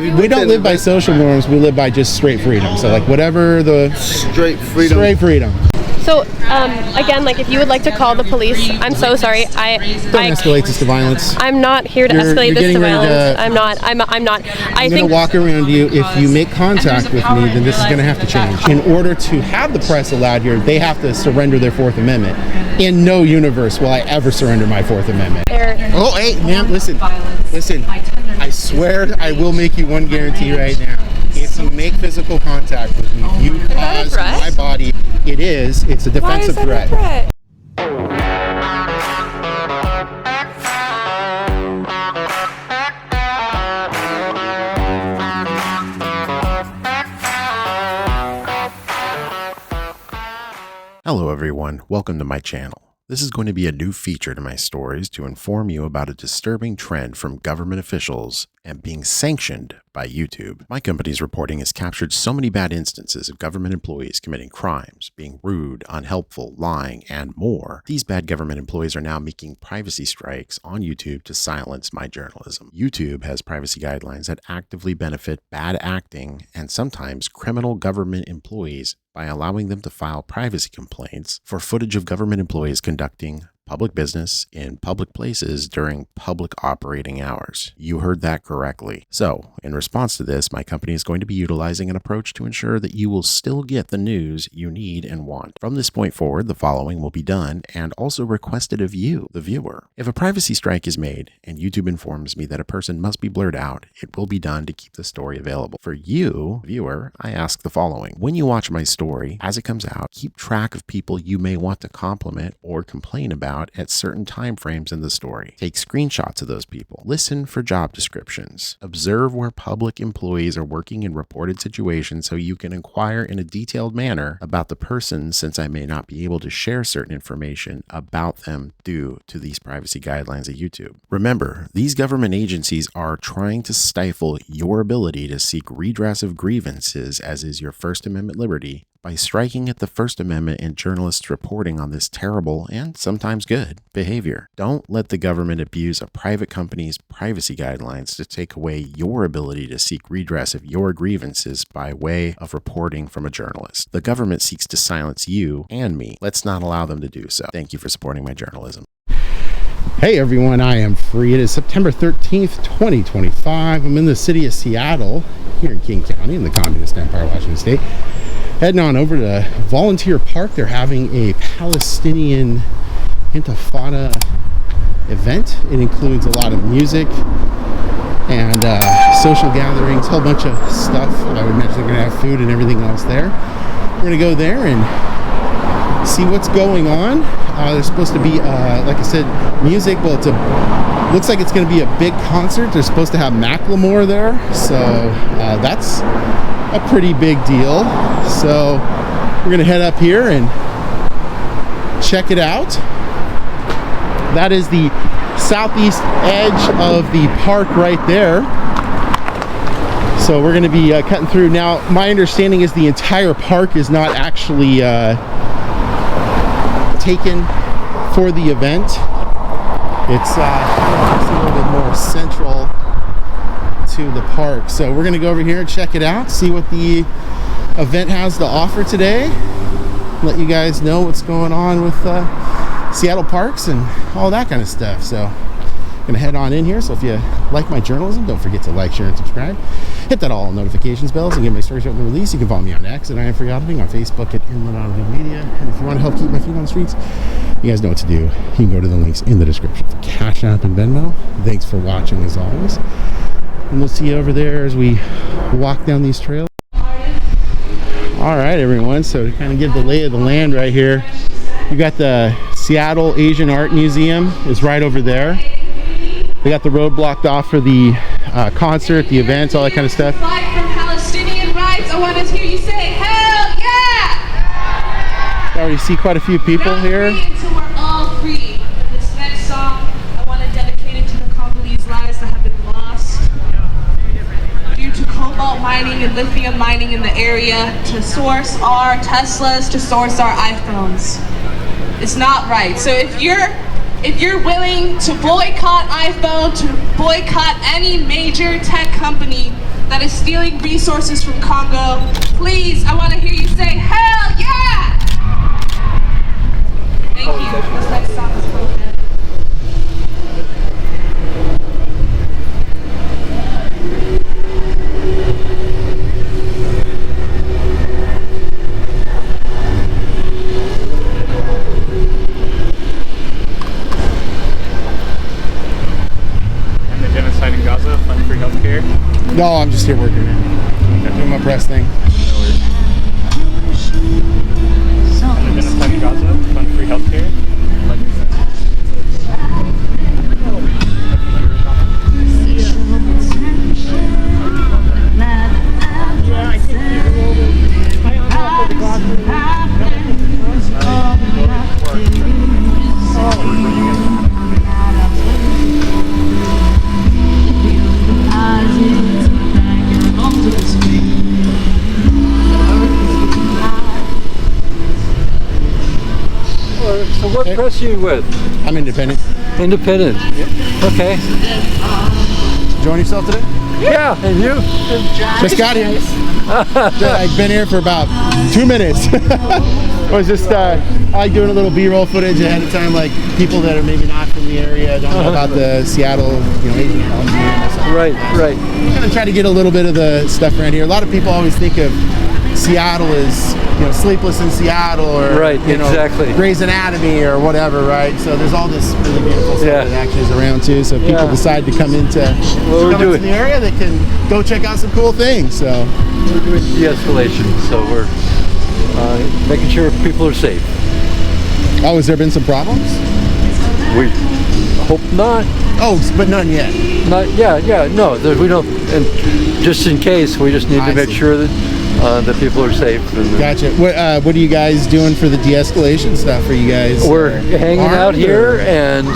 We don't live by social norms. We live by just straight freedom. So like whatever the straight freedom. Straight freedom. So, again, like if you would like to call the police, I'm so sorry. Don't escalate this to violence. I'm not here to escalate this to violence. I'm not. I'm going to walk around you. If you make contact with me, then this is going to have to change. In order to have the press allowed here, they have to surrender their Fourth Amendment. In no universe will I ever surrender my Fourth Amendment. Oh, hey, ma'am, listen. I swear I will make you one guarantee right now. If you make physical contact with me, if you cause my body, it's a defensive threat. Hello everyone, welcome to my channel. This is going to be a new feature to my stories to inform you about a disturbing trend from government officials and being sanctioned by YouTube. My company's reporting has captured so many bad instances of government employees committing crimes, being rude, unhelpful, lying, and more. These bad government employees are now making privacy strikes on YouTube to silence my journalism. YouTube has privacy guidelines that actively benefit bad acting and sometimes criminal government employees by allowing them to file privacy complaints for footage of government employees conducting public business in public places during public operating hours. You heard that correctly. So, in response to this, my company is going to be utilizing an approach to ensure that you will still get the news you need and want. From this point forward, the following will be done and also requested of you, the viewer. If a privacy strike is made and YouTube informs me that a person must be blurred out, it will be done to keep the story available. For you, viewer, I ask the following. When you watch my story, as it comes out, keep track of people you may want to compliment or complain about at certain time frames in the story. Take screenshots of those people. Listen for job descriptions. Observe where public employees are working in reported situations so you can inquire in a detailed manner about the person, since I may not be able to share certain information about them due to these privacy guidelines at YouTube. Remember, these government agencies are trying to stifle your ability to seek redress of grievances, as is your First Amendment liberty, by striking at the First Amendment and journalists reporting on this terrible and sometimes good behavior. Don't let the government abuse a private company's privacy guidelines to take away your ability to seek redress of your grievances by way of reporting from a journalist. The government seeks to silence you and me. Let's not allow them to do so. Thank you for supporting my journalism. Hey everyone, I am free. It is September 13th, 2025. I'm in the city of Seattle, here in King County, in the Communist Empire, Washington State. Heading on over to Volunteer Park. They're having a Palestinian Intifada event. It includes a lot of music and social gatherings, a whole bunch of stuff. I would imagine they're going to have food and everything else there. We're going to go there and see what's going on. There's supposed to be, like I said, music. Well, looks like it's going to be a big concert. They're supposed to have Macklemore there, so that's a pretty big deal. So we're gonna head up here and check it out. That is the southeast edge of the park right there. So we're gonna be cutting through. Now, my understanding is the entire park is not actually taken for the event. It's a little bit more central to the park. So we're gonna go over here and check it out, see what the event has to offer today, let you guys know what's going on with Seattle parks and all that kind of stuff. So I'm gonna head on in here. So if you like my journalism, don't forget to like, share, and subscribe. Hit that all notifications bells and get my stories out when release. You can follow me on X at I.A.M Free Auditing, on Facebook at Inland Auditing Media. And if you want to help keep my feet on the streets, you guys know what to do. You can go to the links in the description for Cash App and Venmo. Thanks for watching as always. And we'll see you over there as we walk down these trails. All right, everyone. So to kind of give the lay of the land right here, you got the Seattle Asian Art Museum is right over there. They got the road blocked off for the concert, the events, all that kind of stuff. Fight for Palestinian rights. I want to hear you say, hell yeah! I already see quite a few people here. Until we're all free. This next song, I want to dedicate it to the Congolese lives that have been lost due to cobalt mining and lithium mining in the area, to source our Teslas, to source our iPhones. It's not right. So if you're willing to boycott iPhone, to boycott any major tech company, that is stealing resources from Congo. Please, I want to hear you say, hell yeah! Thank you. This next song is called Dead. No, I'm just here working, man. Doing my press thing. And the genocide in Gaza, fund free healthcare. Yeah, I think you for the So what press are you with? I'm independent. Independent. Yep. Okay. Enjoying yourself today? Yeah, and you? Just got here. I've been here for about 2 minutes. I was just I like doing a little B-roll footage ahead of time, like people that are maybe not from the area, don't know about the Seattle, Asian culture. Right. Kind of try to get a little bit of the stuff around here. A lot of people always think of Seattle as Sleepless in Seattle or exactly. Grey's Anatomy or whatever, right? So there's all this really beautiful stuff that actually is around too. So if people decide to come into the area, they can go check out some cool things. So we're doing de-escalation, so we're making sure people are safe. Oh, has there been some problems? We hope not. Oh, but none yet. Not, no. We don't. And just in case, we just need to make sure that people are safe. Gotcha. What are you guys doing for the de-escalation stuff? Are you guys? We're hanging out here and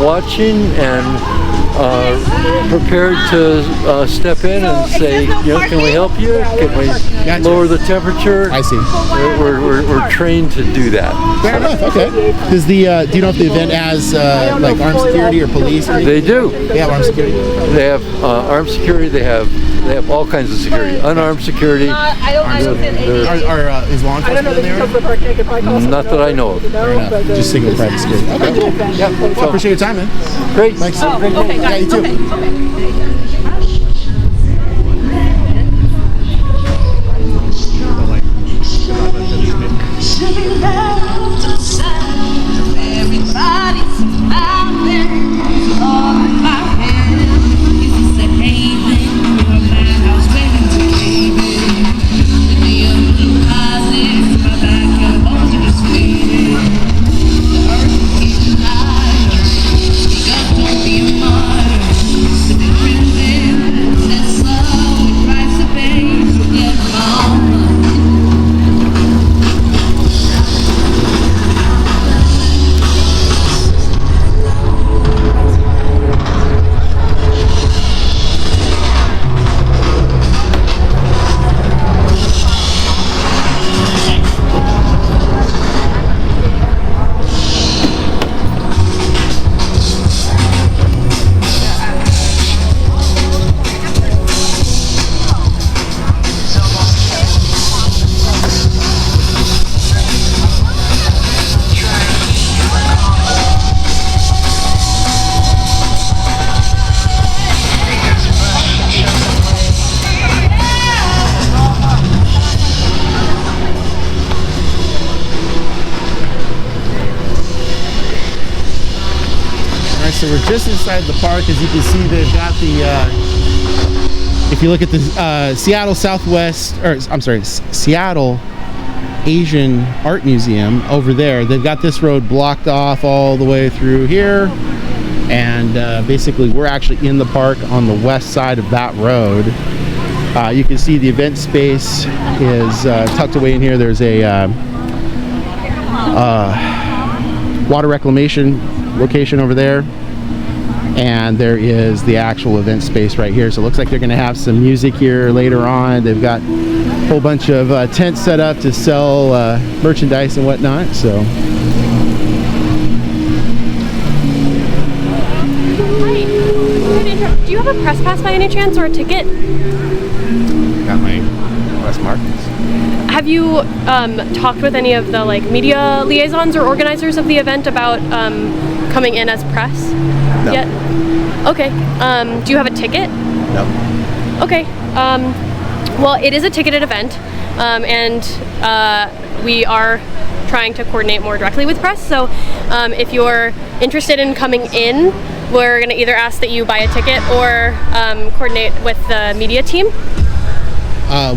watching and prepared to step in and say, can we help you? Can we lower the temperature? I see. We're trained to do that. Fair enough. Okay. Does do you know if the event has like armed security or police? They do. They have armed security. They have armed security. They have all kinds of security. Unarmed security. Is law enforcement in there? Not that I know of. Fair enough. Just single private security. Okay. Yeah. Well, appreciate your time, man. Great. Thanks. Okay. Yeah, you too. So we're just inside the park. As you can see, they've got the if you look at the Seattle Southwest, or I'm sorry, Seattle Asian Art Museum over there, they've got this road blocked off all the way through here, and basically we're actually in the park on the west side of that road. You can see the event space is tucked away in here. There's a water reclamation location over there, and there is the actual event space right here. So it looks like they're going to have some music here later on. They've got a whole bunch of tents set up to sell merchandise and whatnot. So Hi. Do you have a press pass by any chance, or a ticket? Got my press marks. Have you talked with any of the like media liaisons or organizers of the event about coming in as press No. yet? Okay. Do you have a ticket? No. Okay. Well, it is a ticketed event, and we are trying to coordinate more directly with press. So if you're interested in coming in, we're going to either ask that you buy a ticket or coordinate with the media team.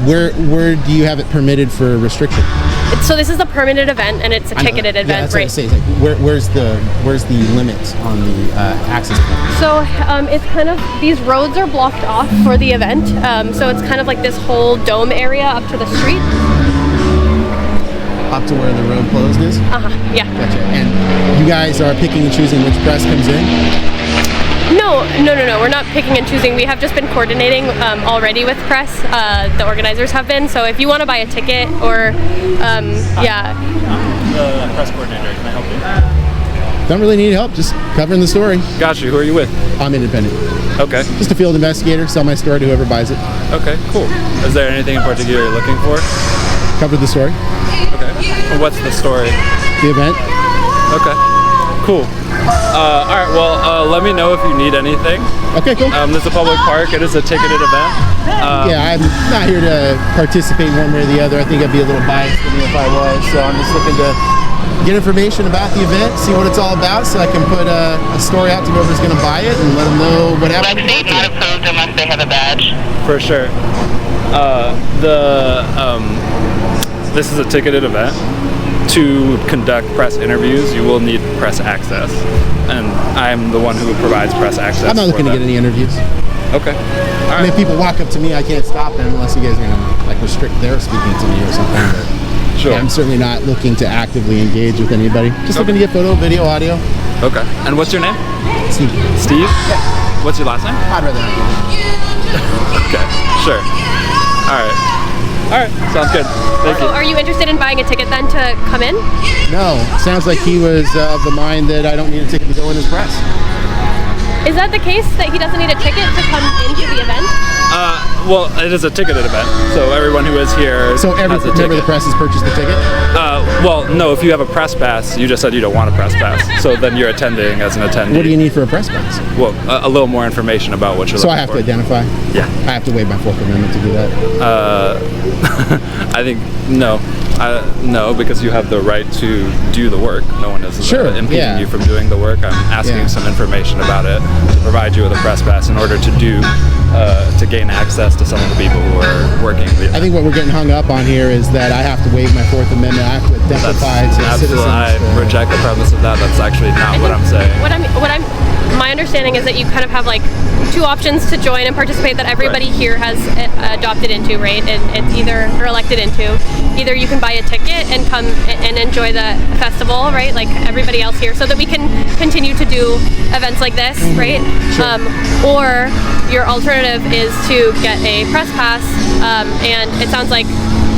Where do you have it permitted for restriction? So this is a permitted event, and it's a ticketed event, that's right? what I say. It's like, where's the limit on the access point? So it's kind of, these roads are blocked off for the event. So it's kind of like this whole dome area up to the street. Up to where the road closed is? Yeah. Gotcha. And you guys are picking and choosing which press comes in? No. We're not picking and choosing. We have just been coordinating already with press. The organizers have been. So if you want to buy a ticket or, yeah. The press coordinator, can I help you? Don't really need help, just covering the story. Got you. Who are you with? I'm independent. Okay. Just a field investigator, sell my story to whoever buys it. Okay, cool. Is there anything in particular you're looking for? Cover the story. Okay. Well, what's the story? The event. Okay. Cool. All right. Well, let me know if you need anything. Okay, cool. This is a public park. It is a ticketed event. Yeah, I'm not here to participate one way or the other. I think I'd be a little biased with me if I was. So I'm just looking to get information about the event, see what it's all about, so I can put a story out to whoever's going to buy it and let them know what happened. Lexi, not approved unless they have a badge. For sure. This is a ticketed event. To conduct press interviews, you will need press access, and I'm the one who provides press access. I'm not looking to get any interviews. Okay. All I mean, if people walk up to me, I can't stop them unless you guys are going to like restrict their speaking to me or something. But Sure. yeah, I'm certainly not looking to actively engage with anybody. Just looking to get photo, video, audio. Okay. And what's your name? Steve. Steve? Yeah. What's your last name? I'd rather not. Okay. Sure. All right. All right. Sounds good. Thank So you. are you interested in buying a ticket then to come in? No, sounds like he was of the mind that I don't need a ticket to go in as press. Is that the case, that he doesn't need a ticket to come into the event? Well, it is a ticketed event, so everyone who is here So every has a member of the ticket. press has purchased the ticket? Well, no, if you have a press pass, you just said you don't want a press pass, so then you're attending as an attendee. What do you need for a press pass? Well, a little more information about what you're So looking I have for. to identify? Yeah. I have to waive my Fourth Amendment to do that? I think no. No, because you have the right to do the work. No one is Sure, impeding yeah. you from doing the work. I'm asking Yeah. some information about it to provide you with a press pass in order to to gain access to some of the people who are working the I think what we're getting hung up on here is that I have to waive my Fourth Amendment. I have to identify to absolutely. citizens. I reject the premise of that. That's actually not what I'm saying. My understanding is that you kind of have like two options to join and participate that everybody Right. here has adopted into, right? And it's either, or elected into. Either you can buy a ticket and come and enjoy the festival, right? Like everybody else here, so that we can continue to do events like this, right? Sure. Or your alternative is to get a press pass, and it sounds like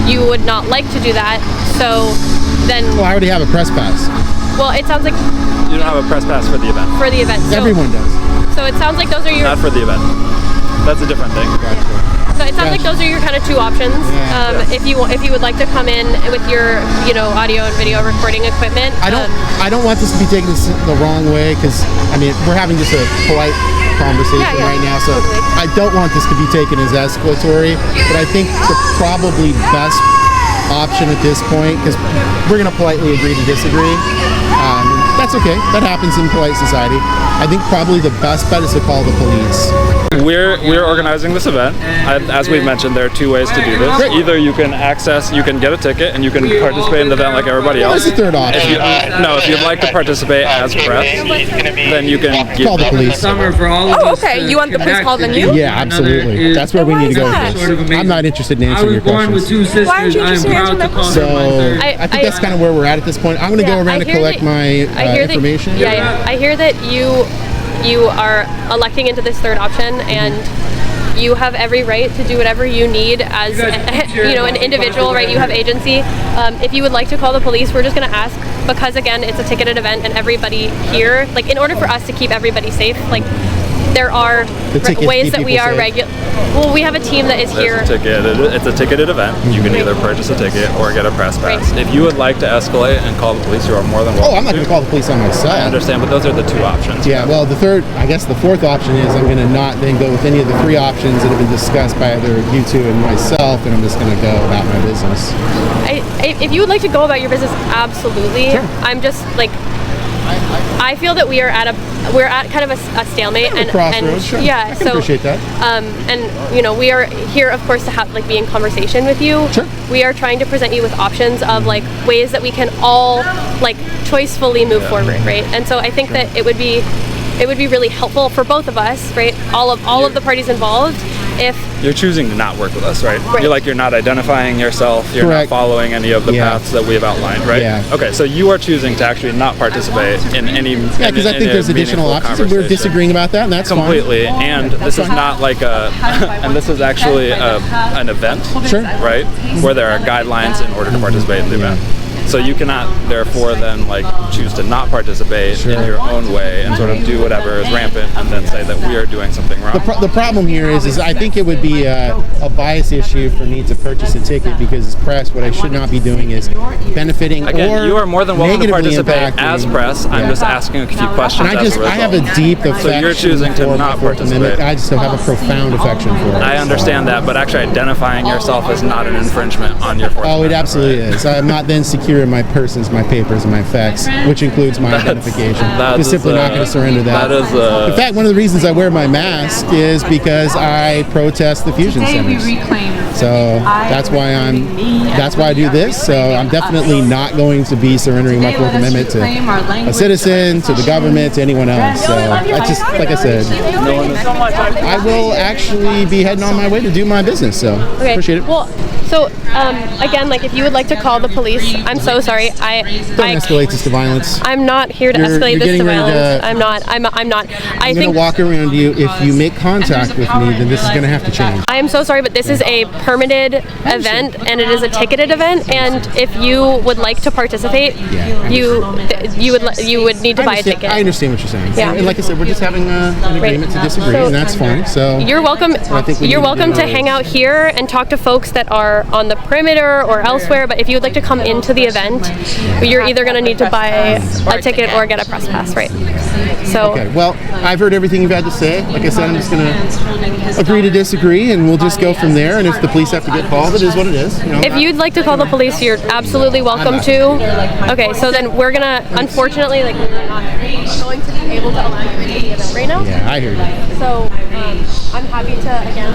you would not like to do that. So then, Well, I already have a press pass. well, it sounds like You don't have a press pass for the event. for the event. So, Everyone does. So it sounds like those are your. Not for the event. That's a different thing. So it sounds like those are your kind of two options. Yeah. If you would like to come in with your audio and video recording equipment. I don't want this to be taken the wrong way because I mean we're having just a polite conversation Yeah, right now, so totally. I don't want this to be taken as escalatory. But I think the probably best option at this point, because we're going to politely agree to disagree. That's okay. That happens in polite society. I think probably the best bet is to call the police. We're organizing this event. As we've mentioned, there are two ways to do this. Great. Either you can get a ticket and you can participate in the event like everybody else. What's the third option? If you'd like to participate as press, then you can Call the police. Summer for all of us. okay. You want the police called on you? Yeah, absolutely. That's where we need to go Why is with that? this. Sort of I'm not interested in I answering was your born with questions. two sisters. Why aren't you I'm interested in proud to answering call my So her my third. I think that's kind of where we're at this point. I'm going to go around and collect my information. I hear that you are electing into this third option, and you have every right to do whatever you need as an individual, right? You have agency. If you would like to call the police, we're just going to ask, because again, it's a ticketed event, and everybody here, like in order for us to keep everybody safe, like there are ways that we are regular. Well, we have a team that is here. There's a ticket. It's a ticketed event. You can either purchase a ticket or get a press pass. If you would like to escalate and call the police, you are more than welcome. Oh, I'm not going to call the police on myself. I understand, but those are the two options. Yeah, well, the fourth option is I'm going to not then go with any of the three options that have been discussed by either you two and myself, and I'm just going to go about my business. If you would like to go about your business, absolutely. Sure. I'm just like, I feel that we're at kind of a stalemate, and crossroads. Sure. Yeah, I can appreciate that. And we are here, of course, to be in conversation with you. Sure. We are trying to present you with options of like ways that we can all like choicefully move forward, right? And so I think that it would be really helpful for both of us, right? All of the parties involved. If you're choosing to not work with us, right? You're not identifying yourself. You're not following any of the paths that we have outlined, right? Yeah. Okay, so you are choosing to actually not participate in any. Yeah, because I think there's additional options, and we're disagreeing about that, and that's completely. fine. And this is not like and this is actually an event, sure, right? Where there are guidelines in order to participate in the event. So you cannot, therefore, then like choose to not participate in your own way and sort of do whatever is rampant, and then say that we are doing something wrong. The problem here is I think it would be a bias issue for me to purchase a ticket because as press, what I should not be doing is benefiting. Again, you are more than welcome to participate as press. I'm just asking a few questions. And I have a deep affection. So you're choosing to not participate. I just have a profound affection for it. I understand that, but actually identifying yourself is not an infringement on your Fourth Amendment. Oh, it absolutely is. I'm not then secure in my persons, my papers, and my facts, which includes my identification. I'm simply not going to surrender that. In fact, one of the reasons I wear my mask is because I protest the fusion centers. So that's why I do this. So I'm definitely not going to be surrendering my Fourth Amendment to a citizen, to the government, to anyone else. So I just, like I said, I will actually be heading on my way to do my business. So appreciate it. Well, so again, like if you would like to call the police, I'm so sorry. Don't escalate this to violence. I'm not here to escalate this to violence. I'm not. I'm going to walk around you. If you make contact with me, then this is going to have to change. I am so sorry, but this is a permitted event, and it is a ticketed event. And if you would like to participate, you would need to buy a ticket. I understand what you're saying. Yeah. And like I said, we're just having an agreement to disagree, and that's fine. So you're welcome. You're welcome to hang out here and talk to folks that are on the perimeter or elsewhere. But if you would like to come into the event, you're either going to need to buy a ticket or get a press pass, right? So. Okay. Well, I've heard everything you've had to say. Like I said, I'm just going to agree to disagree, and we'll just go from there. And if the police have to get called, it is what it is. You know? If you'd like to call the police, you're absolutely welcome to. Okay, so then we're gonna, unfortunately, like we're not going to be able to allow you into the event right now. Yeah, I hear you. So I'm happy to again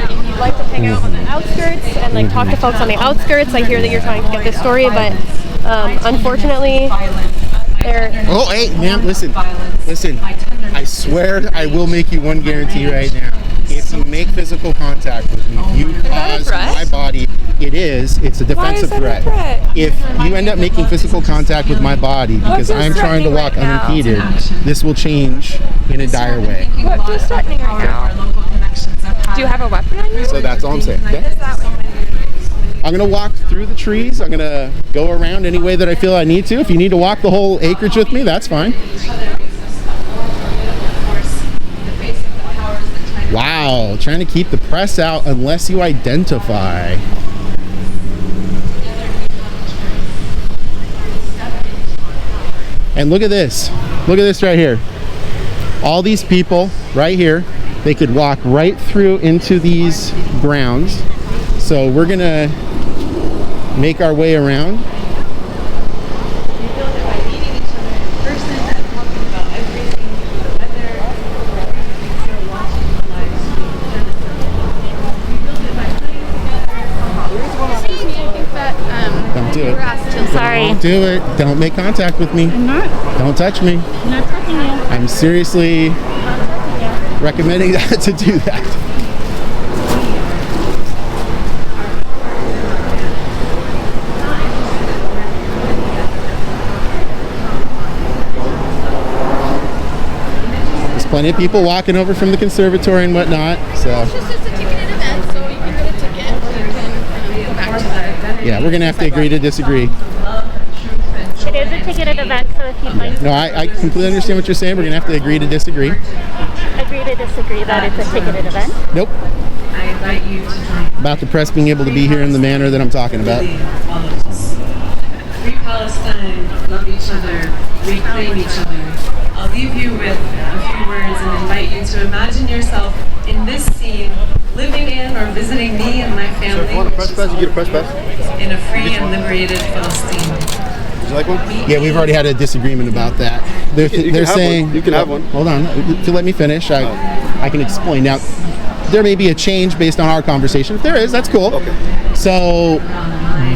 if you'd like to hang out on the outskirts and like talk to folks on the outskirts. I hear that you're trying to get this story, but unfortunately. Oh, hey, ma'am, listen. I swear I will make you one guarantee right now. If you make physical contact with me, you cause my body. It's a defensive threat. If you end up making physical contact with my body because I'm trying to walk unimpeded, this will change in a dire way. Who's threatening right now? Do you have a weapon on you? So that's all I'm saying. Okay? I'm going to walk through the trees. I'm going to go around any way that I feel I need to. If you need to walk the whole acreage with me, that's fine. Wow, trying to keep the press out unless you identify. And look at this. Look at this right here. All these people right here, they could walk right through into these grounds. So we're going to make our way around. Don't do it. Sorry. Don't do it. Don't make contact with me. I'm not. Don't touch me. I'm not touching you. I'm seriously recommending to do that. There's plenty of people walking over from the conservatory and whatnot, so. It's just a ticketed event, so you can get a ticket or you can go back to the... Yeah, we're going to have to agree to disagree. It is a ticketed event, so if you'd like No, I completely understand what you're saying. We're going to have to agree to disagree. agree to disagree that it's a ticketed event. Nope. I invite you to join. About the press being able to be here in the manner that I'm talking about. Free Palestine, love each other, reclaim each other. I'll leave you with a few words and invite you to imagine yourself in this scene, living in or visiting me and my family. So if you want a press pass, you get a press pass? In a free and liberated Palestine. Would you like one? Yeah, we've already had a disagreement about that. They're saying you can have one. Hold on, to let me finish. I can explain now. There may be a change based on our conversation. If there is, that's cool. Okay. So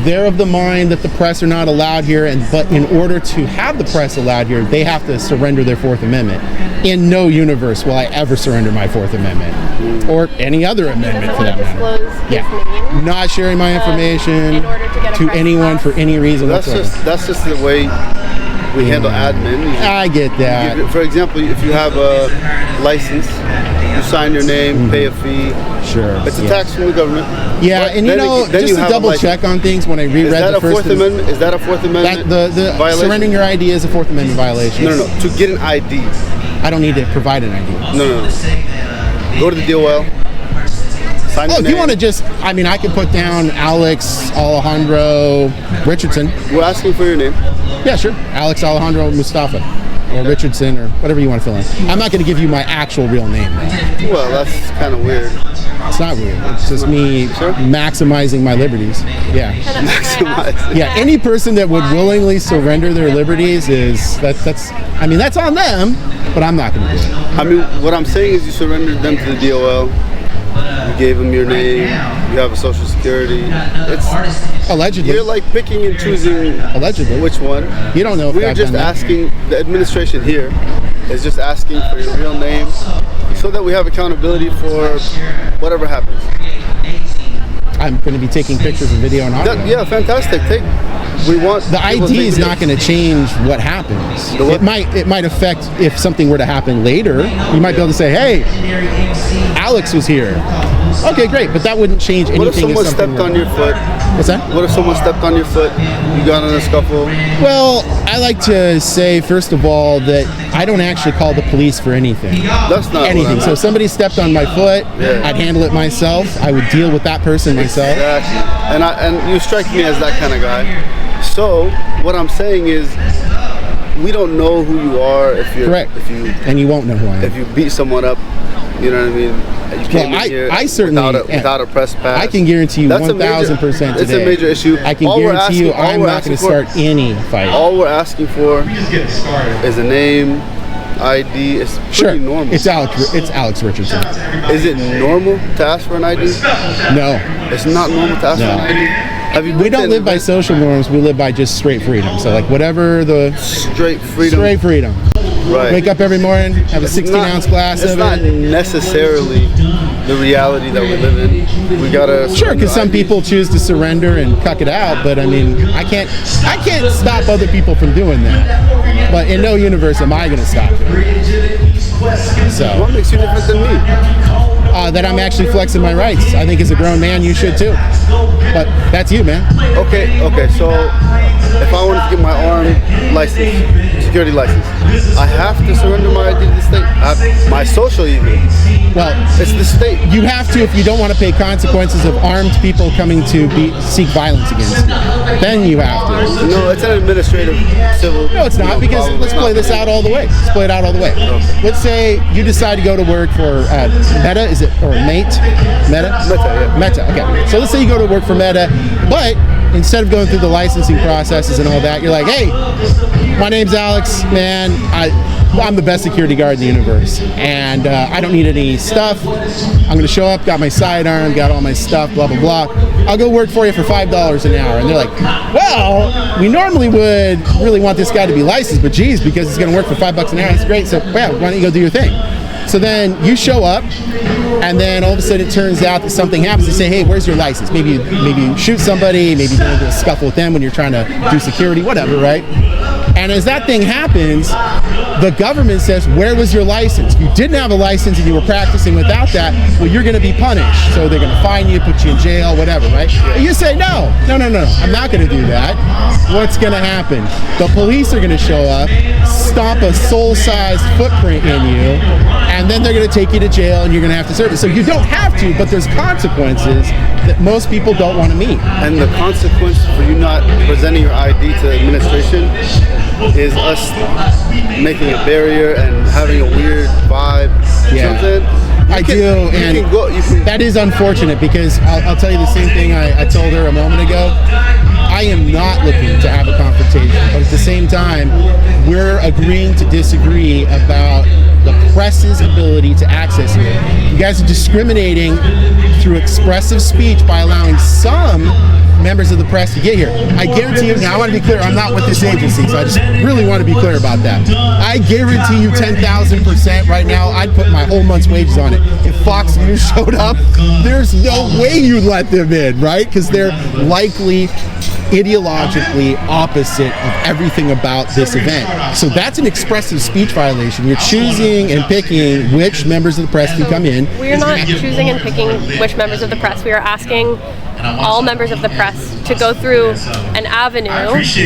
they're of the mind that the press are not allowed here, but in order to have the press allowed here, they have to surrender their Fourth Amendment. In no universe will I ever surrender my Fourth Amendment, or any other amendment for that matter. Yeah, not sharing my information to anyone for any reason whatsoever. That's just the way we handle admin. I get that. For example, if you have a license, you sign your name, pay a fee. Sure. It's a tax from the government. Yeah, and you know, just to double check on things, when I reread the First Amendment, is that a Fourth Amendment the violation? Surrendering your ID is a Fourth Amendment violation. No. To get an ID. I don't need to provide an ID. No. Go to the DOL. Sign your if name. you want to just, I mean, I could put down Alex Alejandro Richardson. We're asking for your name. Yeah, sure. Alex Alejandro Mustafa. Or Richardson, or whatever you want to fill in. I'm not going to give you my actual real name. Well, that's kind of weird. It's not weird. It's just me maximizing my liberties. Yeah. Yeah. Any person that would willingly surrender their liberties that's on them, but I'm not going to do it. I mean, what I'm saying is you surrendered them to the DOL. You gave them your name. You have a social security. It's allegedly. You're like picking and choosing. Allegedly. Which one? You don't know. If We're just asking. The administration here is just asking for your real name, so that we have accountability for whatever happens. I'm going to be taking pictures and video and audio. Yeah, fantastic. We want the ID is not going to change what happens. It might affect if something were to happen later. You might be able to say, "Hey, Alex was here." Okay, great, but that wouldn't change anything. What if someone stepped on your foot? What's that? What if someone stepped on your foot? You got in a scuffle? Well, I like to say, first of all, that I don't actually call the police for anything. That's not anything. So if somebody stepped on my foot, I'd handle it myself. I would deal with that person myself. Exactly. And you strike me as that kind of guy. So what I'm saying is, we don't know who you are if you're correct. And you won't know who I am if you beat someone up. You know what I mean? You came in here I certainly without a press pass. I can guarantee you 1,000% today. It's a major issue. I can guarantee you I'm not going to start any fight. All we're asking for is a name, ID. It's pretty normal. It's Alex Richardson. Is it normal to ask for an ID? No. It's not normal to ask for an ID? We don't live by social norms. We live by just straight freedom. So like whatever the straight freedom. Straight freedom. Right. Wake up every morning, have a 16-ounce glass of it. It's not necessarily the reality that we live in. We gotta. Sure, because some people choose to surrender and cuck it out. But I mean, I can't stop other people from doing that. But in no universe am I going to stop it. So. What makes you different than me? That I'm actually flexing my rights. I think as a grown man, you should too. But that's you, man. Okay. So if I wanted to get my armed license, security license, I have to surrender my ID to the state. My social even. Well, it's the state. You have to if you don't want to pay consequences of armed people coming to seek violence against you. Then you have to. No, it's an administrative civil. No, it's not, because let's play this out all the way. Let's play it out all the way. Okay. Let's say you decide to go to work for Meta, is it, or Mate? Meta? Meta, okay. So let's say you go to work for Meta, but instead of going through the licensing processes and all that, you're like, hey, my name's Alex, man. I'm the best security guard in the universe, and I don't need any stuff. I'm going to show up, got my sidearm, got all my stuff, blah, blah, blah. I'll go work for you for $5 an hour. And they're like, well, we normally would really want this guy to be licensed, but geez, because he's going to work for $5 an hour, that's great. So, yeah, why don't you go do your thing? So then you show up, and then all of a sudden it turns out that something happens. They say, hey, where's your license? Maybe you shoot somebody, maybe you get into a scuffle with them when you're trying to do security, whatever, right? And as that thing happens, the government says, where was your license? You didn't have a license and you were practicing without that. Well, you're going to be punished. So they're going to fine you, put you in jail, whatever, right? But you say, no, I'm not going to do that. What's going to happen? The police are going to show up, stomp a soul-sized footprint in you, and then they're going to take you to jail and you're going to have to serve it. So you don't have to, but there's consequences that most people don't want to meet. And the consequence for you not presenting your ID to the administration is us making a barrier and having a weird vibe. Yeah. I do, and that is unfortunate because I'll tell you the same thing I told her a moment ago. I am not looking to have a confrontation, but at the same time, we're agreeing to disagree about the press's ability to access you. You guys are discriminating through expressive speech by allowing some members of the press to get here. I guarantee you, now I want to be clear, I'm not with this agency, so I just really want to be clear about that. I guarantee you 10,000% right now, I'd put my whole month's wages on it. If Fox News showed up, there's no way you'd let them in, right? Because they're likely ideologically opposite of everything about this event. So that's an expressive speech violation. You're choosing and picking which members of the press can come in. We're not choosing and picking which members of the press. We are asking all members of the press to go through an avenue,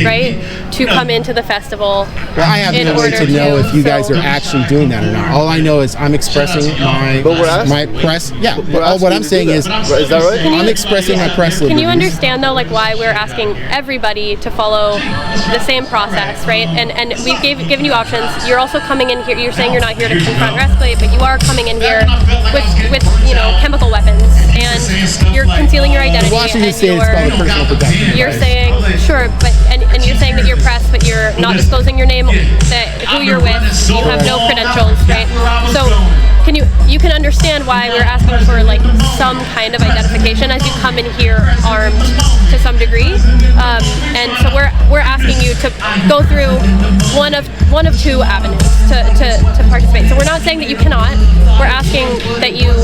right, to come into the festival. Well, I have no way to know if you guys are actually doing that or not. All I know is I'm expressing my press. Yeah, but what I'm saying is that right? I'm expressing my press liberties. Can you understand though, like why we're asking everybody to follow the same process, right? And we've given you options. You're also coming in here. You're saying you're not here to confront or escalate, but you are coming in here with chemical weapons, and you're concealing your identity. Washington State is called a personal protection. You're saying, sure, but and you're saying that you're press, but you're not disclosing your name, who you're with. You have no credentials, right? So you can understand why we're asking for like some kind of identification as you come in here armed to some degree, and so we're asking you to go through one of two avenues to participate. So we're not saying that you cannot. We're asking that you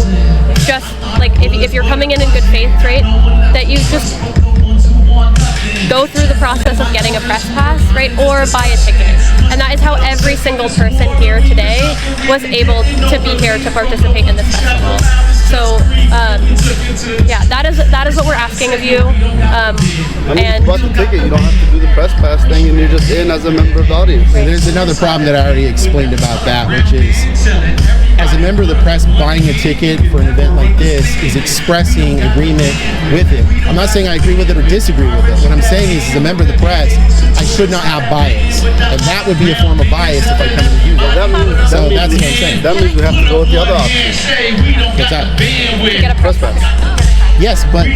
just like if you're coming in good faith, right, that you just go through the process of getting a press pass, right, or buy a ticket. And that is how every single person here today was able to be here to participate in this festival. So, yeah, that is what we're asking of you. And you bought the ticket, you don't have to do the press pass thing, and you're just in as a member of the audience. Right. There's another problem that I already explained about that, which is as a member of the press, buying a ticket for an event like this is expressing agreement with it. I'm not saying I agree with it or disagree with it. What I'm saying is, as a member of the press, I should not have bias. And that would be a form of bias if I come to you. Well, that's what I'm saying. That means we have to go with the other option. What's that? Get a press pass. Yes, but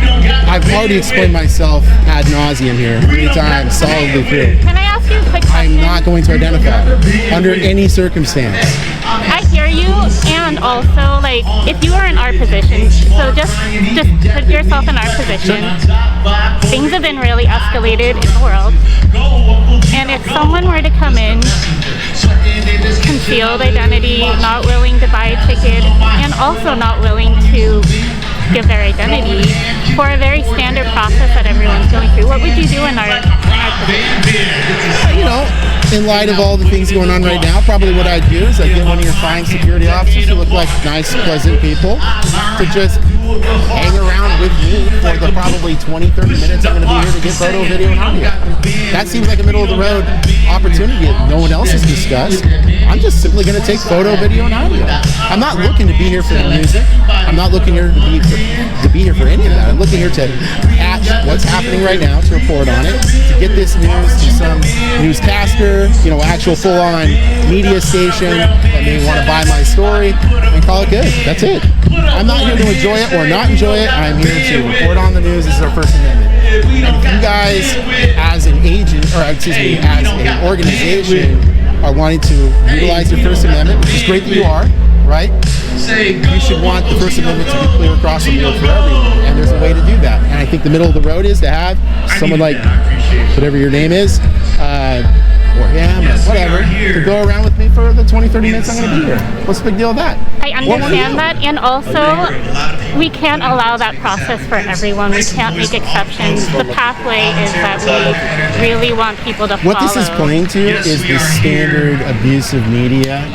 I've already explained myself ad nauseum here 3 times, solidly through. Can I ask you a quick question? I'm not going to identify under any circumstance. I hear you, and also, like, if you are in our position, so just put yourself in our position. Things have been really escalated in the world, and if someone were to come in, concealed identity, not willing to buy a ticket, and also not willing to give their identity for a very standard process that everyone's going through, what would you do in our position? You know, in light of all the things going on right now, probably what I'd do is I'd get one of your fine security officers who look like nice, pleasant people to just hang around with me for the probably 20, 30 minutes I'm going to be here to get photo, video, and audio. That seems like a middle-of-the-road opportunity that no one else has discussed. I'm just simply going to take photo, video, and audio. I'm not looking to be here for the music. I'm not looking here to be here for any of that. I'm looking here to catch what's happening right now, to report on it, to get this news to some newscaster, actual full-on media station that may want to buy my story and call it good. That's it. I'm not here to enjoy it or not enjoy it. I'm here to report on the news. This is our First Amendment. And if you guys, as an agent, or excuse me, as an organization, are wanting to utilize your First Amendment, which is great that you are, right? You should want the First Amendment to be clear across the board for everyone, and there's a way to do that. And I think the middle of the road is to have someone like, whatever your name is, or him or whatever to go around with me for the 20-30 minutes I'm going to be here. What's the big deal with that? I understand that, and also we can't allow that process for everyone. We can't make exceptions. The pathway is that we really want people to follow. What this is playing to is the standard abusive media.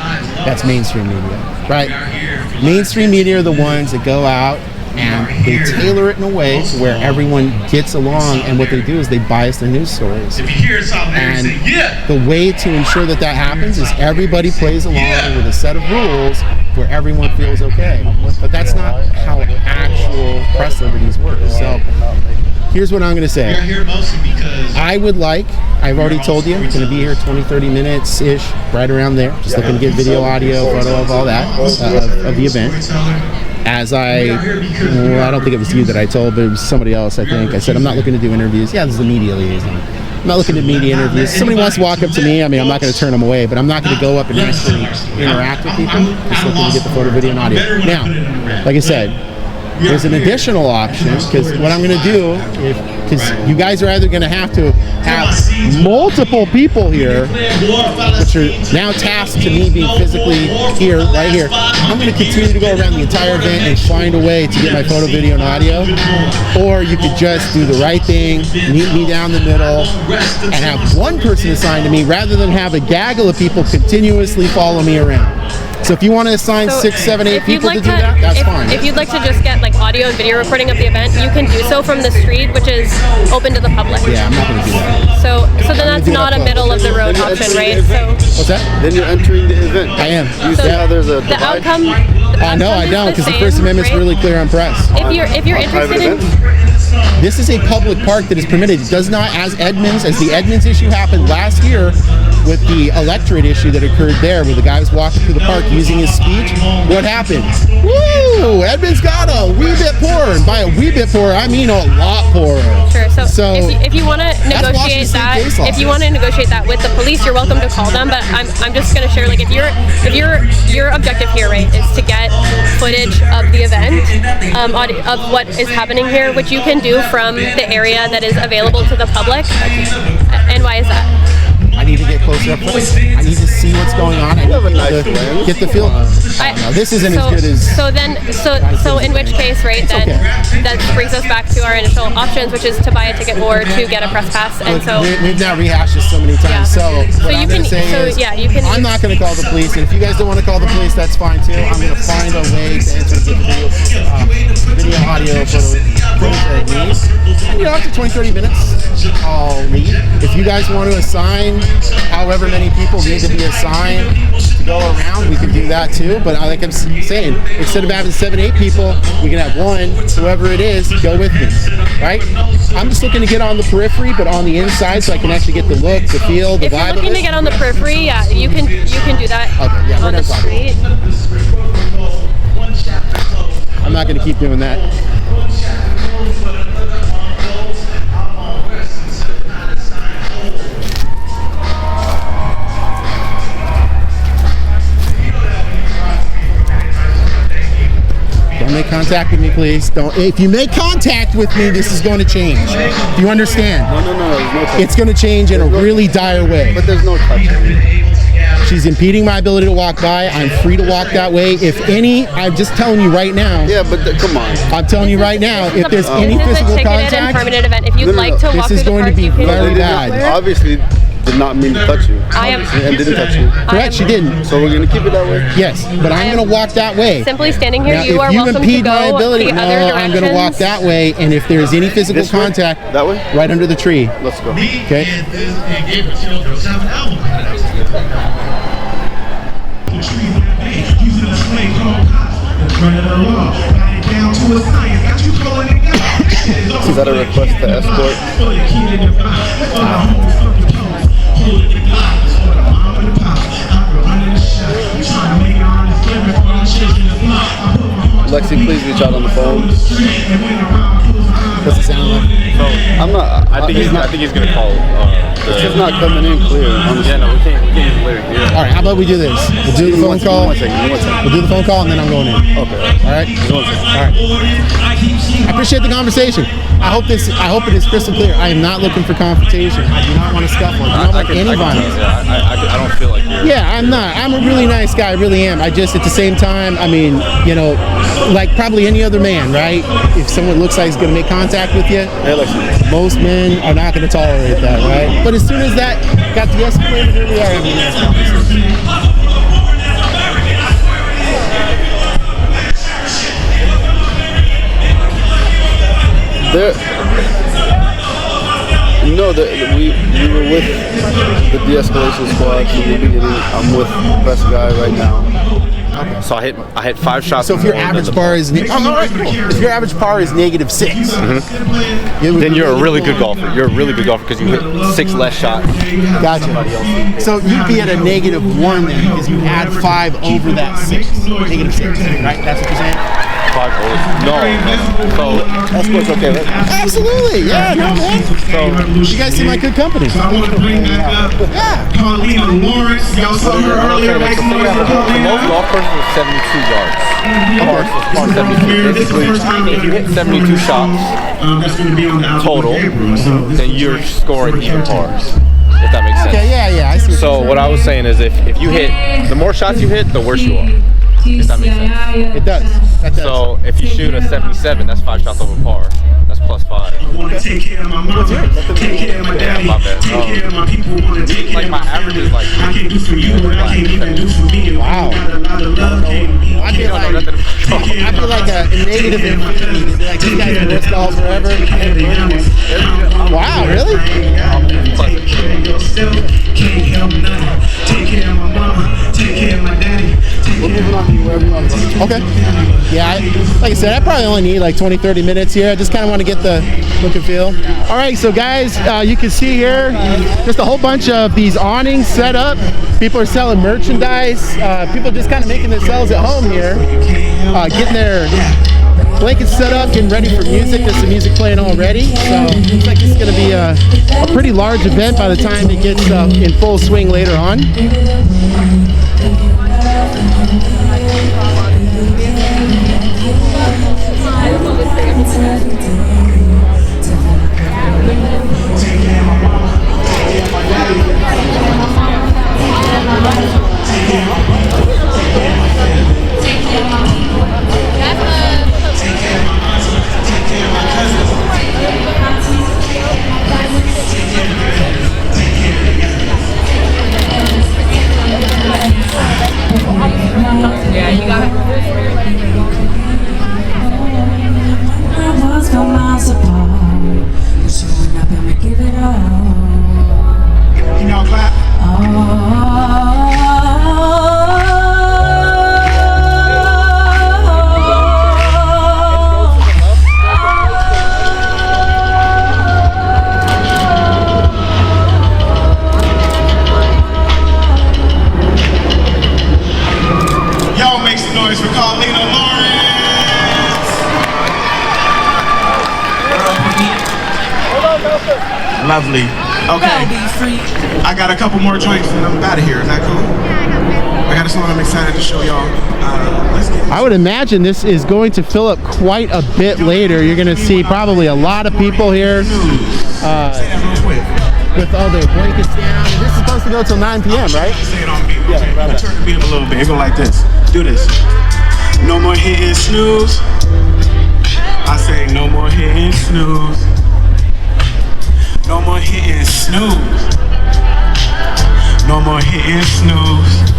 That's mainstream media, right? Mainstream media are the ones that go out and they tailor it in a way to where everyone gets along, and what they do is they bias their news stories. And the way to ensure that that happens is everybody plays along with a set of rules where everyone feels okay. But that's not how actual press liberties work. So here's what I'm going to say. I would like, I've already told you, I'm going to be here 20-30 minutes-ish, right around there. Just looking to get video, audio, photo of all that, of the event. As I don't think it was you that I told, but it was somebody else, I think. I said, I'm not looking to do interviews. Yeah, this is a media liaison. I'm not looking to media interviews. If somebody wants to walk up to me, I mean, I'm not going to turn them away, but I'm not going to go up and actually interact with people. Just looking to get the photo, video, and audio. Now, like I said, there's an additional option, because what I'm going to do, because you guys are either going to have multiple people here, which are now tasked to me being physically here, right here. I'm going to continue to go around the entire event and find a way to get my photo, video, and audio. Or you could just do the right thing, meet me down the middle, and have one person assigned to me rather than have a gaggle of people continuously follow me around. So if you want to assign 6, 7, 8 people to do that, that's fine. If you'd like to just get like audio and video recording of the event, you can do so from the street, which is open to the public. Yeah, I'm not going to do that. So then that's not a middle of the road option, right? So what's that? Then you're entering the event. I am. You see how there's a the divide? outcome. No, I don't, because the First Amendment's really clear on press. If you're interested in. This is a public park that is permitted. It does not, as the Edmonds issue happened last year with the electorate issue that occurred there, where the guy was walking through the park using his speech. What happened? Woo! Edmonds got a wee bit poorer, and by a wee bit poorer, I mean a lot poorer. Sure. So if you want to negotiate that, with the police, you're welcome to call them. But I'm just going to share, like, if your objective here, right, is to get footage of the event, of what is happening here, which you can do from the area that is available to the public. And why is that? I need to get closer up close. I need to see what's going on. I need to get the feel. This isn't as good as. So in which case, right? Then that brings us back to our initial options, which is to buy a ticket or to get a press pass. And so we've now rehashed this so many times. Yeah. So what I'm going to say is, you can. I'm not going to call the police, and if you guys don't want to call the police, that's fine too. I'm going to find a way to get the video, audio, photo that I need. And after 20-30 minutes, I'll leave. If you guys want to assign however many people need to be assigned to go around, we can do that too. But like I'm saying, instead of having 7, 8 people, we can have one, whoever it is, go with me, right? I'm just looking to get on the periphery, but on the inside, so I can actually get the look, the feel, the vibe. If you're looking to get on the periphery, yeah, you can do that. Okay, yeah, on the street. I'm not going to keep doing that. Don't make contact with me, please. Don't. If you make contact with me, this is going to change. Do you understand? No. It's going to change in a really dire way. But there's no touch. She's impeding my ability to walk by. I'm free to walk that way. If any, I'm just telling you right now. Yeah, but come on. I'm telling you right now, if there's any physical contact. This is a ticketed and permitted event. If you'd like to walk this is going to be very bad. Obviously, did not mean to touch you. And didn't touch you. Correct, she didn't. So we're going to keep it that way? Yes, but I'm going to walk that way. Simply standing here, now, you are welcome to go impede my ability, the other directions. I'm going to walk that way, and if there's any physical contact, that way? right under the tree. Let's go. Okay. Is that a request to escort? Lexi, please reach out on the phone. What's it sound like? I'm not. I think he's gonna call. It's just not coming in clear. Honestly. Yeah, no, we can't even clear here. All right, how about we do this? We'll do the phone call. We'll do the phone call, and then I'm going in. Okay. All right. All right. I appreciate the conversation. I hope it is crystal clear. I am not looking for confrontation. I do not want to scuffle. I do not want any violence. I don't feel like you're. Yeah, I'm not. I'm a really nice guy. I really am. I just, at the same time, I mean, you know, like probably any other man, right? If someone looks like he's going to make contact with you, most men are not going to tolerate that, right? But as soon as that got de-escalated, here we are having a nice conversation. We were with the de-escalation squad from the beginning. I'm with the best guy right now. Okay. So I hit 5 shots. So if your average par is if your average par is -6, then you're a really good golfer. You're a really good golfer because you hit 6 less shots. Gotcha. So you'd be at a -1 then because you add 5 over that 6. -6, right? That's what you're saying? 5 over. No. So that's what's okay, right? Absolutely. Yeah, no, man. So you guys seem like good company. So I want to bring back up Paulina Lawrence. Y'all saw her earlier. Most golf courses are 72 yards. Par 72. Basically, if you hit 72 shots total, then you're scoring even pars. If that makes sense. Okay, yeah, I see. So what I was saying is if you hit, the more shots you hit, the worse you are. If that makes sense. It does. That does. So if you shoot a 77, that's 5 shots over par. That's +5. I want to take care of my mama, take care of my daddy, take care of my people, want to take care of my average is like I can't do for you what I can't even do for me. Wow. I'd be like a negative infinity. Like this guy's gonna risk all forever. Wow, really? Can't help nothing. Take care of my mama, take care of my daddy. We're moving on to wherever you want to go. Okay. Yeah, like I said, I probably only need like 20-30 minutes here. I just kind of want to get the look and feel. All right, so guys, you can see here just a whole bunch of these awnings set up. People are selling merchandise. People just kind of making themselves at home here, getting their blankets set up, getting ready for music. There's some music playing already, so looks like this is going to be a pretty large event by the time it gets in full swing later on. Yeah, you got it. Can y'all clap? Y'all make some noise for Paulina Lawrence. Lovely. Okay. I got a couple more joints and I'm out of here. Is that cool? I got a song I'm excited to show y'all. Let's get I would imagine this is going to fill up quite a bit later. You're going to see probably a lot of people here with all their blankets down. This is supposed to go till 9 p.m., right? Say it on beat. Yeah, right. Turn the beat up a little bit. It go like this. Do this. No more hitting snooze. I say no more hitting snooze. No more hitting snooze. No more hitting snooze.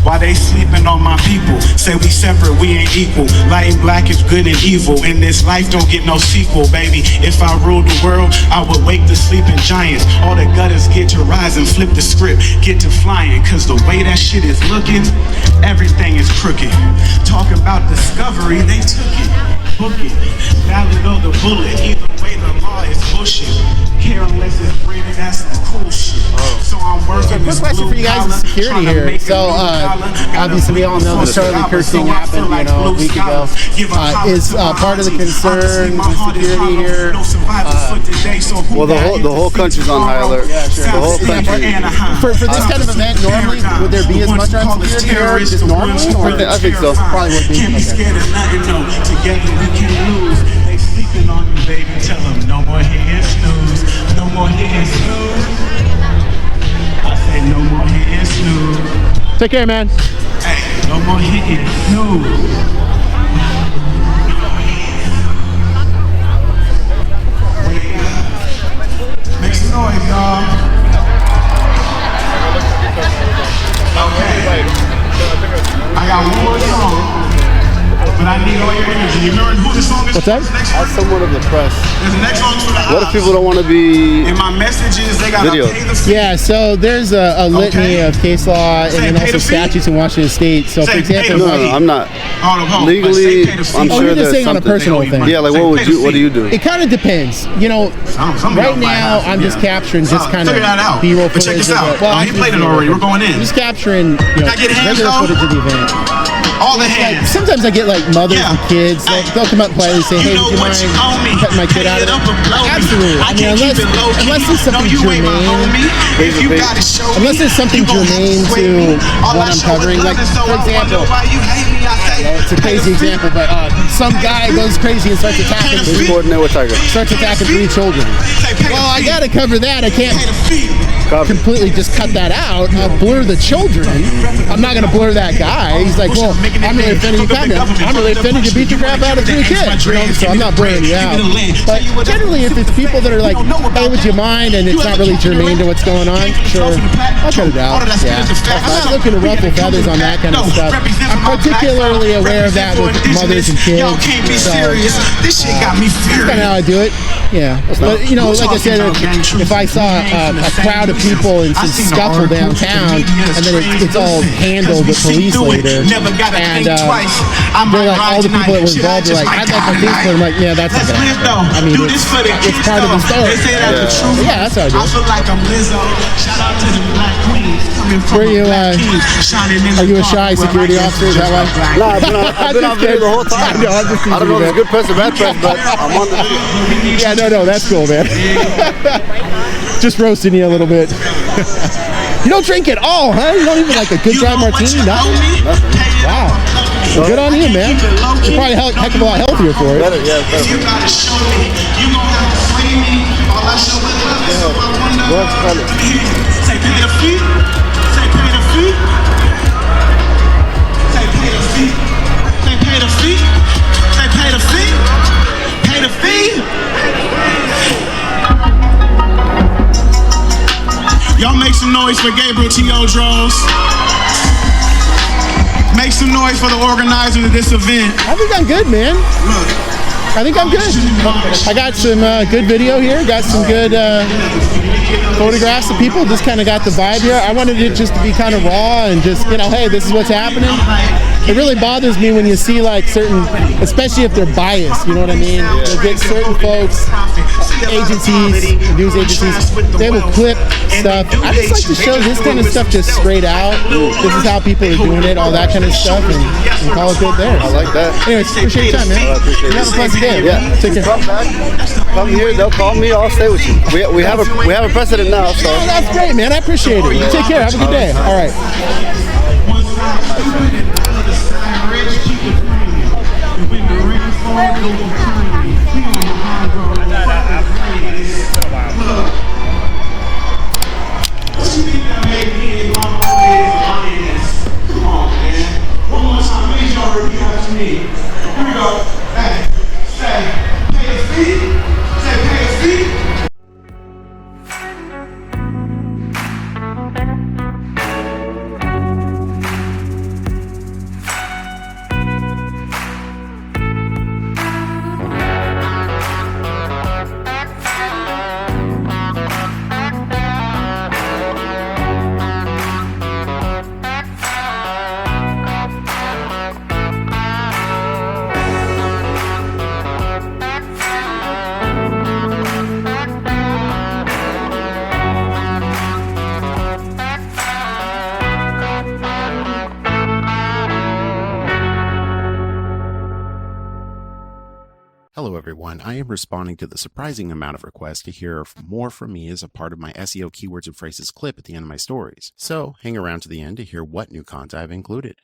While they sleeping on my people, say we separate, we ain't equal. Light and black is good and evil. In this life don't get no sequel, baby. If I ruled the world, I would wake the sleeping giants. All the gutters get to rise and flip the script, get to flying. Cause the way that shit is looking, everything is crooked. Talk about discovery, they took it. Book it. valid of the bullet. Either way, the law is bullshit. Care unless it's branded, that's some cool shit. So I'm working Quick question for you guys in security here. So, obviously, we all know the Charlie Kirk thing happened, a week ago. Is part of the concern with security here? Well, the whole country's on high alert. Yeah, sure. The whole country. For this kind of event, normally, would there be as much on security here just normally? Or I think so. Probably would be. Can't be scared of nothing, no. Together we can lose. They sleeping on you, baby. Tell them no more hit and snooze. No more hit and snooze. I say no more hit and snooze. Take care, man. Hey, no more hit and snooze. Make some noise, y'all. Okay. I got one more song. But I need all your energy. You remember who the song is? What's that? As someone of the press. There's the next song for the What if people don't want to be and my message is they gotta videos? pay the fee. Yeah, so there's a litany of case law and then also statutes in Washington State. So, for example, No, I'm not. Legally, I'm sure you're just there's saying on a something. personal thing. Yeah, like what do you do? It kind of depends. Right now I'm just capturing just kind of Figure that out. B-roll But check footage. this out. He played it already. We're going in. I'm just capturing I get hands, regular though? footage of the event. All the hands. Sometimes I get like mothers and kids. They'll come up politely and say, "Hey, would you mind cutting my kid out of it?" Absolutely. I mean, unless there's something germane, unless there's something germane to what I'm covering. Like, for example, it's a crazy example, but some guy goes crazy and starts attacking three children. Well, I gotta cover that. I can't completely just cut that out. I'll blur the children. I'm not gonna blur that guy. He's like, well, I'm really offended you kind of. I'm really offended you beat the crap out of three kids. So I'm not blurring you out. But generally, if it's people that are like, hey, would you mind? And it's not really germane to what's going on, sure, I'll cut it out. Yeah. I'm not looking to ruffle feathers on that kind of stuff. I'm particularly aware of that with mothers and kids. So that's kind of how I do it. Yeah. But, like I said, if I saw a crowd of people and some scuffle downtown, and then it's all handled with police later, and they're like, all the people that were involved are like, I'd like my face cleared. I'm like, yeah, that's not gonna happen. I mean, it's part of the story. Yeah, that's how I do it. Were you, are you a shy security officer? Is that why? No, I've been on video the whole time. I don't know if it's good press or bad press, but I'm on the video. Yeah, no, that's cool, man. Just roasting you a little bit. You don't drink at all, huh? You don't even like a good dry martini? Nothing? Wow. Well, good on you, man. You're probably a heck of a lot healthier for it. You gotta show me. You gonna have to slay me. All I show is love. So I wonder. Say pay the fee. Say pay the fee. Say pay the fee. Say pay the fee. Say pay the fee. Pay the fee. Y'all make some noise for Gabriel Teodros. Make some noise for the organizer of this event. I think I'm good, man. Look. I think I'm good. I got some good video here. Got some good photographs of people. Just kind of got the vibe here. I wanted it just to be kind of raw and just, hey, this is what's happening. It really bothers me when you see like certain, especially if they're biased, you know what I mean? You'll get certain folks, agencies, news agencies, they will clip stuff. I just like to show this kind of stuff just straight out. This is how people are doing it, all that kind of stuff, and call it good there. I like that. Anyways, appreciate your time, man. You have a pleasant day. Yeah. Take care. Come here, they'll call me, I'll stay with you. We have a precedent now, so. Oh, that's great, man. I appreciate it. You take care. Have a good day. All right. Hello everyone, I am responding to the surprising amount of requests to hear more from me as a part of my SEO keywords and phrases clip at the end of my stories. So hang around to the end to hear what new content I've included.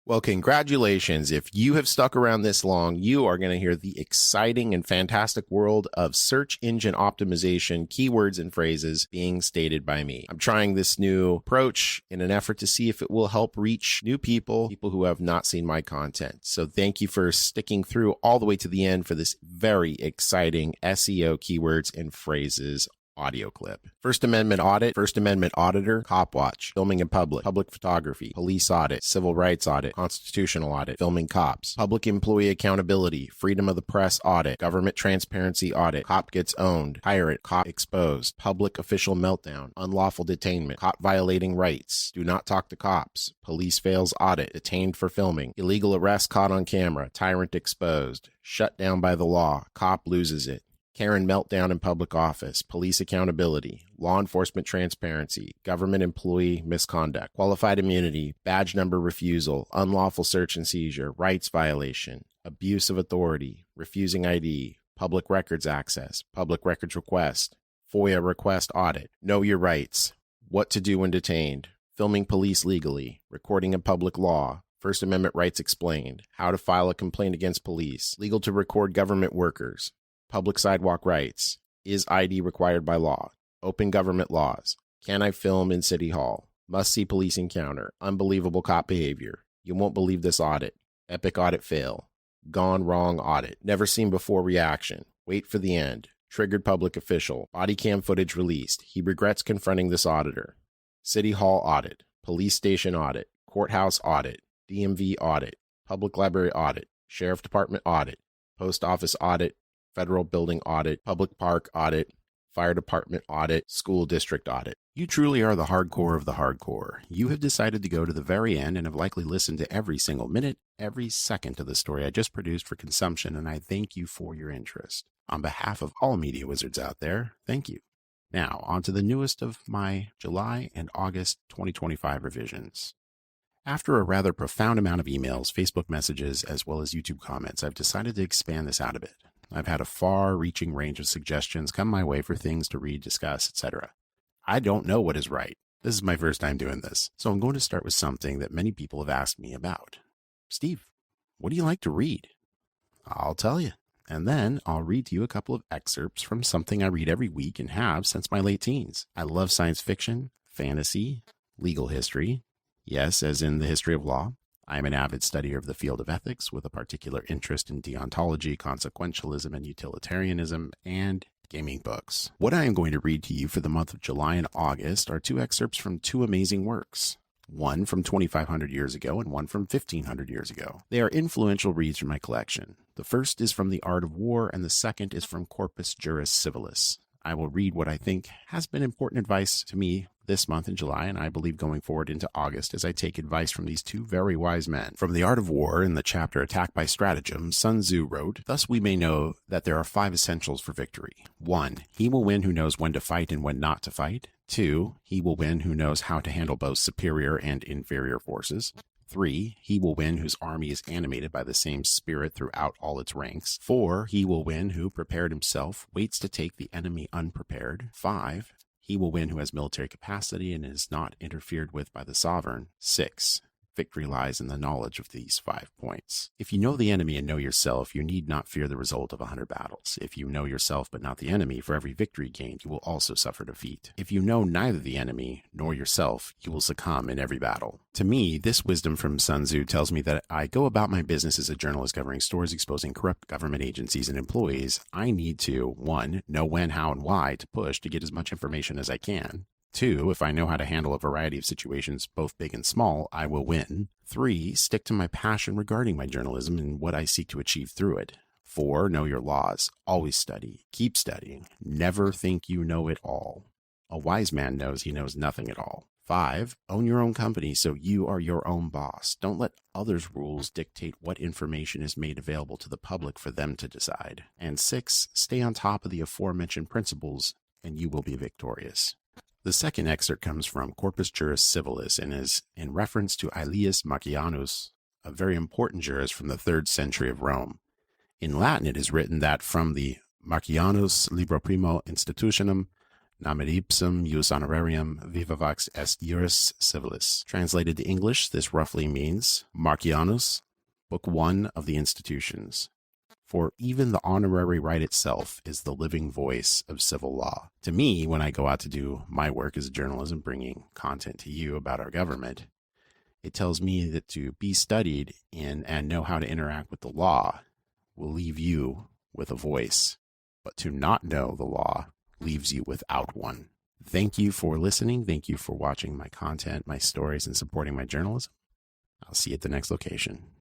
Well, congratulations. If you have stuck around this long, you are going to hear the exciting and fantastic world of search engine optimization, keywords and phrases being stated by me. I'm trying this new approach in an effort to see if it will help reach new people who have not seen my content. So thank you for sticking through all the way to the end for this very exciting SEO keywords and phrases audio clip. First Amendment audit, First Amendment auditor, cop watch, filming in public, public photography, police audit, civil rights audit, constitutional audit, filming cops, public employee accountability, freedom of the press audit, government transparency audit, cop gets owned, pirate, cop exposed, public official meltdown, unlawful detainment, cop violating rights, do not talk to cops, police fails audit, detained for filming, illegal arrest caught on camera, tyrant exposed, shut down by the law, cop loses it, Karen meltdown in public office, police accountability, law enforcement transparency, government employee misconduct, qualified immunity, badge number refusal, unlawful search and seizure, rights violation, abuse of authority, refusing ID, public records access, public records request, FOIA request audit, know your rights, what to do when detained, filming police legally, recording a public law, First Amendment rights explained, how to file a complaint against police, legal to record government workers, public sidewalk rights, is ID required by law, open government laws, can I film in City Hall, must see police encounter, unbelievable cop behavior, you won't believe this audit, epic audit fail, gone wrong audit, never seen before reaction, wait for the end, triggered public official, body cam footage released, he regrets confronting this auditor, City Hall audit, police station audit, courthouse audit, DMV audit, public library audit, sheriff department audit, post office audit, federal building audit, public park audit, fire department audit, school district audit. You truly are the hardcore of the hardcore. You have decided to go to the very end and have likely listened to every single minute, every second of the story I just produced for consumption, and I thank you for your interest. On behalf of all media wizards out there, thank you. Now, on to the newest of my July and August 2025 revisions. After a rather profound amount of emails, Facebook messages, as well as YouTube comments, I've decided to expand this out a bit. I've had a far-reaching range of suggestions come my way for things to read, discuss, etc. I don't know what is right. This is my first time doing this, so I'm going to start with something that many people have asked me about. Steve, what do you like to read? I'll tell you, and then I'll read to you a couple of excerpts from something I read every week and have since my late teens. I love science fiction, fantasy, legal history, yes, as in the history of law. I am an avid studier of the field of ethics with a particular interest in deontology, consequentialism, and utilitarianism, and gaming books. What I am going to read to you for the month of July and August are two excerpts from two amazing works. One from 2,500 years ago and one from 1,500 years ago. They are influential reads from my collection. The first is from The Art of War and the second is from Corpus Juris Civilis. I will read what I think has been important advice to me this month in July, and I believe going forward into August as I take advice from these two very wise men. From The Art of War, in the chapter Attack by Stratagem, Sun Tzu wrote, "Thus we may know that there are 5 essentials for victory. 1. He will win who knows when to fight and when not to fight. 2. He will win who knows how to handle both superior and inferior forces. 3. He will win whose army is animated by the same spirit throughout all its ranks. 4. He will win who, prepared himself, waits to take the enemy unprepared. 5. He will win who has military capacity and is not interfered with by the sovereign. 6. Victory lies in the knowledge of these 5 points. If you know the enemy and know yourself, you need not fear the result of 100 battles. If you know yourself but not the enemy, for every victory gained, you will also suffer defeat. If you know neither the enemy nor yourself, you will succumb in every battle." To me, this wisdom from Sun Tzu tells me that I go about my business as a journalist covering stories exposing corrupt government agencies and employees. I need to, 1, know when, how, and why to push to get as much information as I can. 2, if I know how to handle a variety of situations, both big and small, I will win. 3, stick to my passion regarding my journalism and what I seek to achieve through it. 4, know your laws. Always study. Keep studying. Never think you know it all. A wise man knows he knows nothing at all. 5, own your own company so you are your own boss. Don't let others' rules dictate what information is made available to the public for them to decide. And 6, stay on top of the aforementioned principles and you will be victorious. The second excerpt comes from Corpus Juris Civilis and is in reference to Aelius Macianus, a very important jurist from the 3rd century of Rome. In Latin, it is written that from the Marcianus Libro Primo Institutionum Namet ipsum jus honorarium vivavax est juris civilis. Translated to English, this roughly means Marcianus, Book 1 of the Institutions. For even the honorary right itself is the living voice of civil law. To me, when I go out to do my work as a journalist, bringing content to you about our government, it tells me that to be studied in and know how to interact with the law will leave you with a voice, but to not know the law leaves you without one. Thank you for listening. Thank you for watching my content, my stories, and supporting my journalism. I'll see you at the next location.